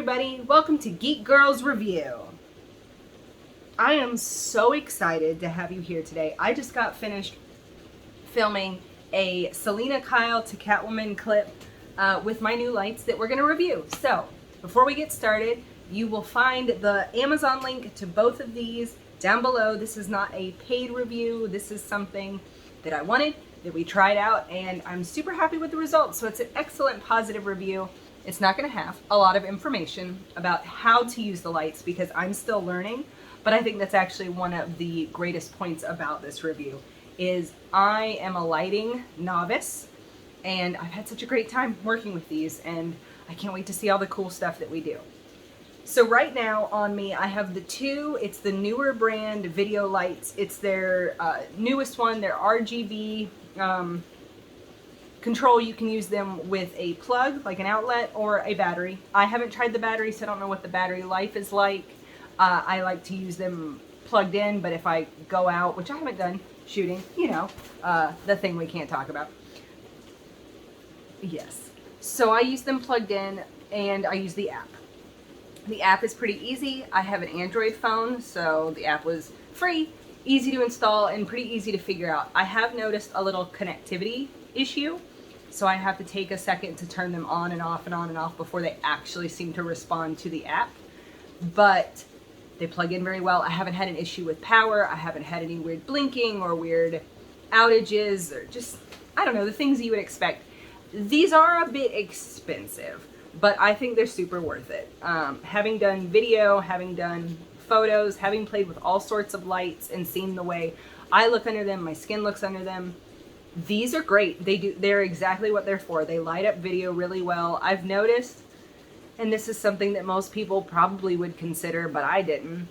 everybody, welcome to Geek Girls Review. I am so excited to have you here today. I just got finished filming a Selena Kyle to Catwoman clip with my new lights that we're going to review. So, before we get started, you will find the Amazon link to both of these down below. This is not a paid review. This is something that I wanted, that we tried out, and I'm super happy with the results. So it's an excellent positive review. It's not going to have a lot of information about how to use the lights because I'm still learning, but I think that's actually one of the greatest points about this review is I am a lighting novice and I've had such a great time working with these and I can't wait to see all the cool stuff that we do. So right now on me I have the two, it's the newer brand video lights. It's their newest one, their RGB control. You can use them with a plug, like an outlet, or a battery. I haven't tried the battery, so I don't know what the battery life is like. I like to use them plugged in, but if I go out, which I haven't done shooting, you know, the thing we can't talk about. Yes. So I use them plugged in, and I use the app. The app is pretty easy. I have an Android phone, so the app was free, easy to install, and pretty easy to figure out. I have noticed a little connectivity issue. So I have to take a second to turn them on and off and on and off before they actually seem to respond to the app. But they plug in very well. I haven't had an issue with power. I haven't had any weird blinking or weird outages or just, I don't know, the things you would expect. These are a bit expensive, but I think they're super worth it. Having done video, having done photos, having played with all sorts of lights and seen the way I look under them, my skin looks under them, these are great. They're exactly what they're for. They light up video really well. I've noticed, and this is something that most people probably would consider, but I didn't,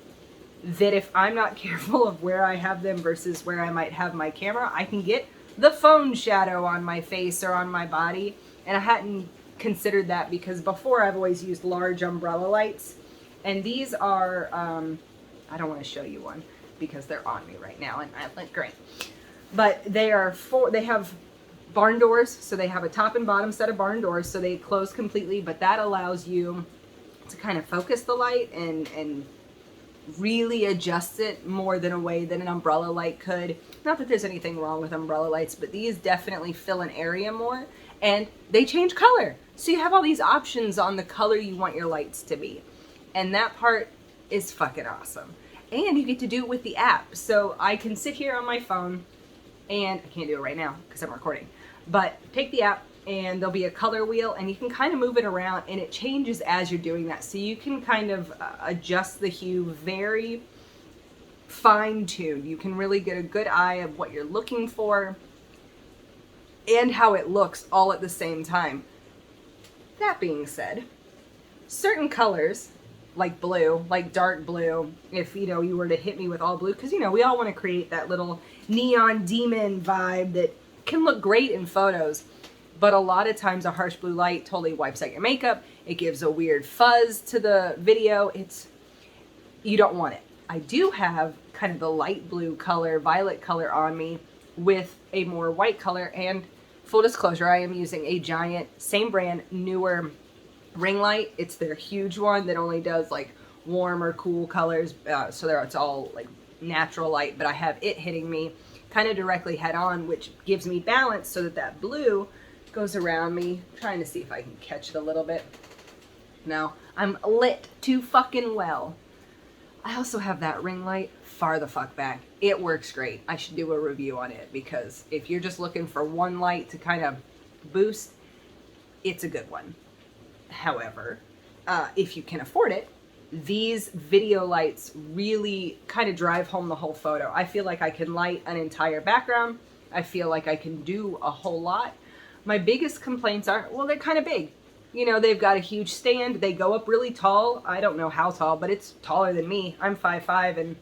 that if I'm not careful of where I have them versus where I might have my camera, I can get the phone shadow on my face or on my body. And I hadn't considered that because before I've always used large umbrella lights. And these are, I don't want to show you one because they're on me right now and I look great. But they have barn doors, so they have a top and bottom set of barn doors, so they close completely, but that allows you to kind of focus the light and really adjust it more than a way that an umbrella light could. Not that there's anything wrong with umbrella lights, but these definitely fill an area more, and they change color. So you have all these options on the color you want your lights to be. And that part is fucking awesome. And you get to do it with the app. So I can sit here on my phone, and I can't do it right now because I'm recording, but take the app and there'll be a color wheel and you can kind of move it around and it changes as you're doing that. So you can kind of adjust the hue very fine-tuned. You can really get a good eye of what you're looking for and how it looks all at the same time. That being said, certain colors like blue, like dark blue, if you know you were to hit me with all blue, because you know we all want to create that little neon demon vibe that can look great in photos, but a lot of times a harsh blue light totally wipes out your makeup. It gives a weird fuzz to the video. You don't want it. I do have kind of the light blue color, violet color on me with a more white color, and full disclosure, I am using a giant, same brand, newer ring light. It's their huge one that only does like warm or cool colors, so it's all like natural light, but I have it hitting me kind of directly head on, which gives me balance so that blue goes around me. I'm trying to see if I can catch it a little bit. No, I'm lit too fucking well. I also have that ring light far the fuck back. It works great. I should do a review on it because if you're just looking for one light to kind of boost, it's a good one. However, if you can afford it, these video lights really kind of drive home the whole photo. I feel like I can light an entire background. I feel like I can do a whole lot. My biggest complaints are, well, they're kind of big. You know, they've got a huge stand. They go up really tall. I don't know how tall, but it's taller than me. I'm 5'5", and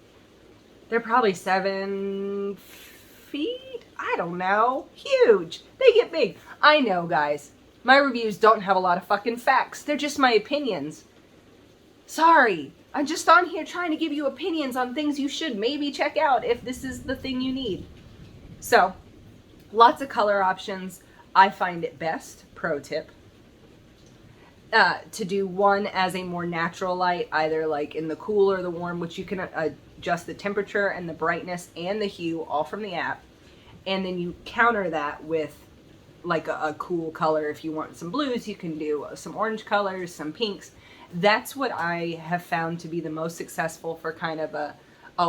they're probably 7 feet? I don't know. Huge. They get big. I know, guys. My reviews don't have a lot of fucking facts. They're just my opinions. Sorry. I'm just on here trying to give you opinions on things you should maybe check out if this is the thing you need. So, lots of color options. I find it best, pro tip, to do one as a more natural light, either like in the cool or the warm, which you can adjust the temperature and the brightness and the hue all from the app. And then you counter that with like a cool color. If you want some blues, you can do some orange colors, some pinks. That's what I have found to be the most successful for kind of a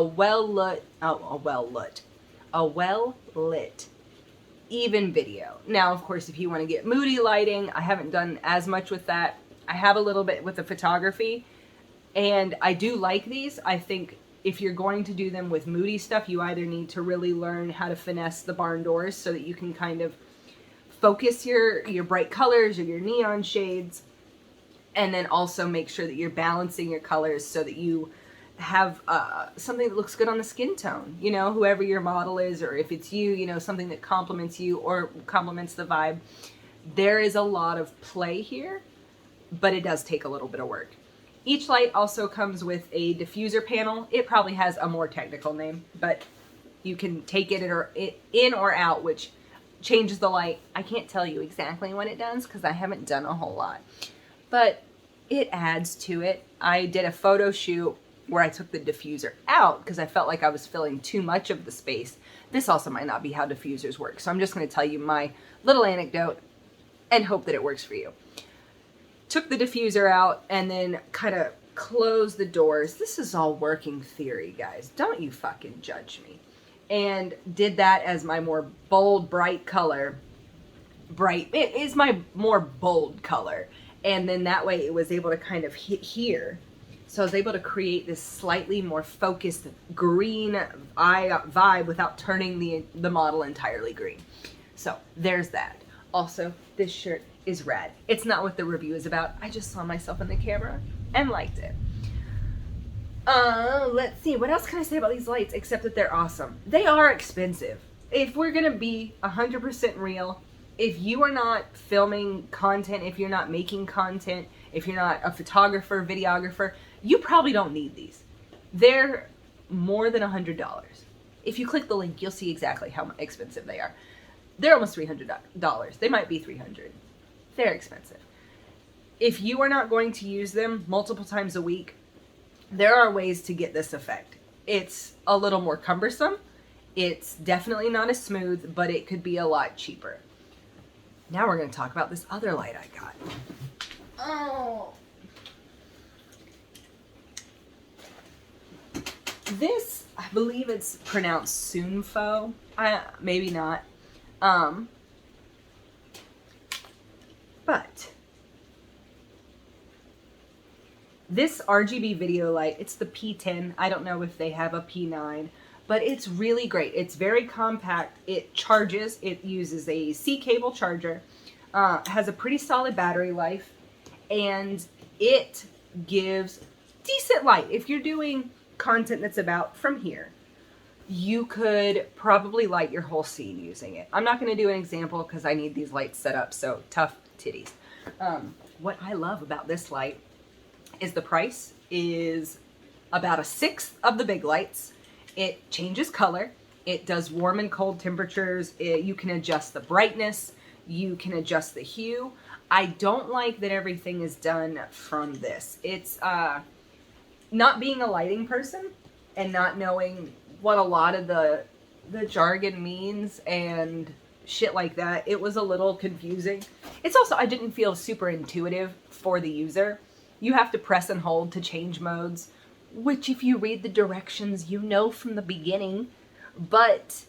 well-lit even video. Now, of course, if you want to get moody lighting, I haven't done as much with that. I have a little bit with the photography, and I do like these. I think if you're going to do them with moody stuff, you either need to really learn how to finesse the barn doors so that you can kind of focus your bright colors or your neon shades, and then also make sure that you're balancing your colors so that you have something that looks good on the skin tone, you know, whoever your model is, or if it's you, you know, something that complements you or complements the vibe. There is a lot of play here, but it does take a little bit of work. Each light also comes with a diffuser panel. It probably has a more technical name, but you can take it in or out, which changes the light. I can't tell you exactly what it does because I haven't done a whole lot, but it adds to it. I did a photo shoot where I took the diffuser out because I felt like I was filling too much of the space. This also might not be how diffusers work, so I'm just going to tell you my little anecdote and hope that it works for you. Took the diffuser out and then kind of closed the doors. This is all working theory, guys. Don't you fucking judge me. And did that as my more bold, bright color. It is my more bold color. And then that way it was able to kind of hit here. So I was able to create this slightly more focused green vibe without turning the model entirely green. So there's that. Also, this shirt is rad. It's not what the review is about. I just saw myself in the camera and liked it. Let's see. What else can I say about these lights except that they're awesome? They are expensive. If we're going to be 100% real, if you are not filming content, if you're not making content, if you're not a photographer, videographer, you probably don't need these. They're more than $100. If you click the link, you'll see exactly how expensive they are. They're almost $300. They might be $300. They're expensive. If you are not going to use them multiple times a week, there are ways to get this effect. It's a little more cumbersome. It's definitely not as smooth, but it could be a lot cheaper. Now we're going to talk about this other light I got. Oh. This, I believe it's pronounced Sunfo. Maybe not. But this RGB video light, it's the P10. I don't know if they have a P9, but it's really great. It's very compact. It charges. It uses a C cable charger. Has a pretty solid battery life, and it gives decent light. If you're doing content that's about from here, you could probably light your whole scene using it. I'm not going to do an example because I need these lights set up, so tough titties. What I love about this light is the price is about 1/6 of the big lights. It changes color. It does warm and cold temperatures. You can adjust the brightness. You can adjust the hue. I don't like that everything is done from this. It's not being a lighting person and not knowing what a lot of the jargon means and shit like that. It was a little confusing. It's also, I didn't feel super intuitive for the user. You have to press and hold to change modes, which if you read the directions, you know from the beginning, but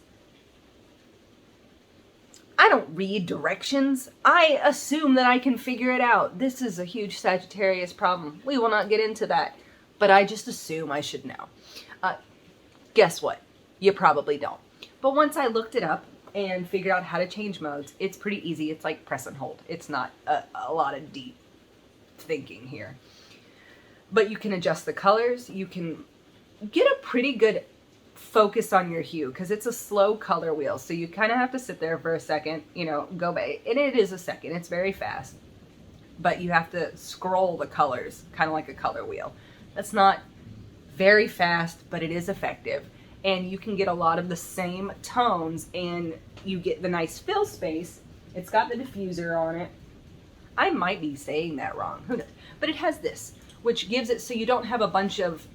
I don't read directions. I assume that I can figure it out. This is a huge Sagittarius problem. We will not get into that, but I just assume I should know. Guess what? You probably don't. But once I looked it up and figured out how to change modes, it's pretty easy. It's like press and hold. It's not a lot of deep thinking here. But you can adjust the colors. You can get a pretty good focus on your hue because it's a slow color wheel. So you kind of have to sit there for a second, you know, go back. And it is a second. It's very fast. But you have to scroll the colors, kind of like a color wheel. That's not very fast, but it is effective. And you can get a lot of the same tones and you get the nice fill space. It's got the diffuser on it. I might be saying that wrong. Who knows? But it has this, which gives it so you don't have a bunch of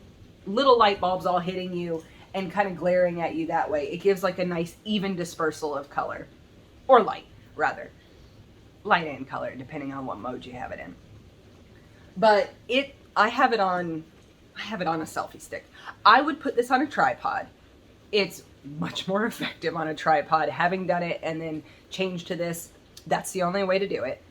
little light bulbs all hitting you and kind of glaring at you that way. It gives like a nice even dispersal of color, or light rather. Light and color, depending on what mode you have it in. But I have it on a selfie stick. I would put this on a tripod. It's much more effective on a tripod. Having done it and then changed to this, that's the only way to do it.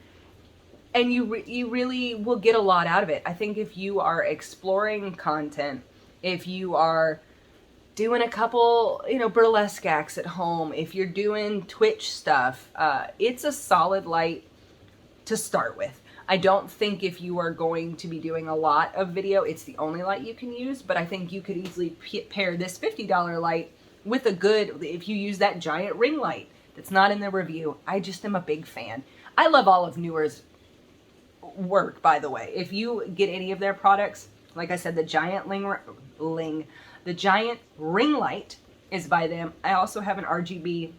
And you really will get a lot out of it. I think if you are exploring content, if you are doing a couple, burlesque acts at home, if you're doing Twitch stuff, it's a solid light to start with. I don't think if you are going to be doing a lot of video, it's the only light you can use, but I think you could easily pair this $50 light with if you use that giant ring light that's not in the review. I just am a big fan. I love all of Newer's work, by the way. If you get any of their products, like I said, the giant the giant ring light is by them. I also have an RGB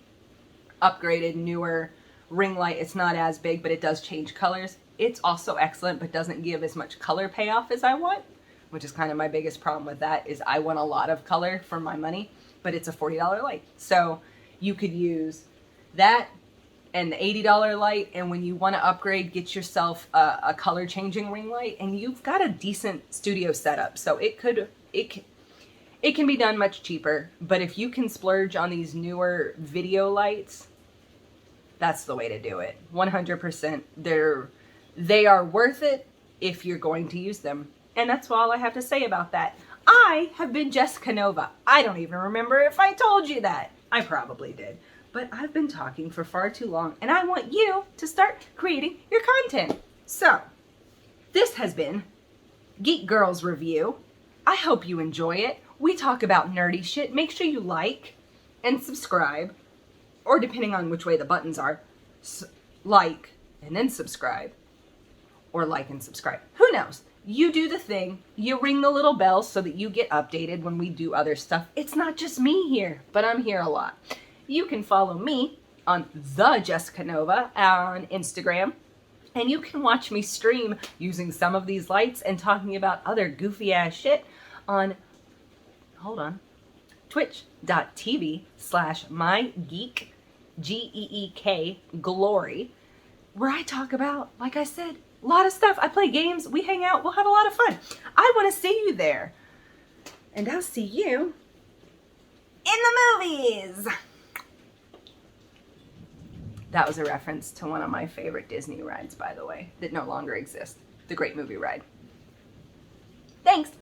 upgraded Newer ring light. It's not as big, but it does change colors. It's also excellent, but doesn't give as much color payoff as I want, which is kind of my biggest problem with that, is I want a lot of color for my money, but it's a $40 light. So you could use that and the $80 light, and when you want to upgrade, get yourself a color changing ring light, and you've got a decent studio setup. So it can be done much cheaper, but if you can splurge on these Newer video lights, that's the way to do it. 100%. They are worth it if you're going to use them. And that's all I have to say about that. I have been Jesssica Nova. I don't even remember if I told you that. I probably did. But I've been talking for far too long, and I want you to start creating your content. So, this has been Geek Girls Review. I hope you enjoy it. We talk about nerdy shit. Make sure you like and subscribe, or depending on which way the buttons are, like and then subscribe, or like and subscribe. Who knows? You do the thing. You ring the little bell so that you get updated when we do other stuff. It's not just me here, but I'm here a lot. You can follow me on the Jesssica Nova on Instagram, and you can watch me stream using some of these lights and talking about other goofy ass shit on, twitch.tv/mygeek, GEEK glory, where I talk about, like I said, a lot of stuff. I play games, we hang out, we'll have a lot of fun. I want to see you there. And I'll see you in the movies. That was a reference to one of my favorite Disney rides, by the way, that no longer exists. The Great Movie Ride. Thanks.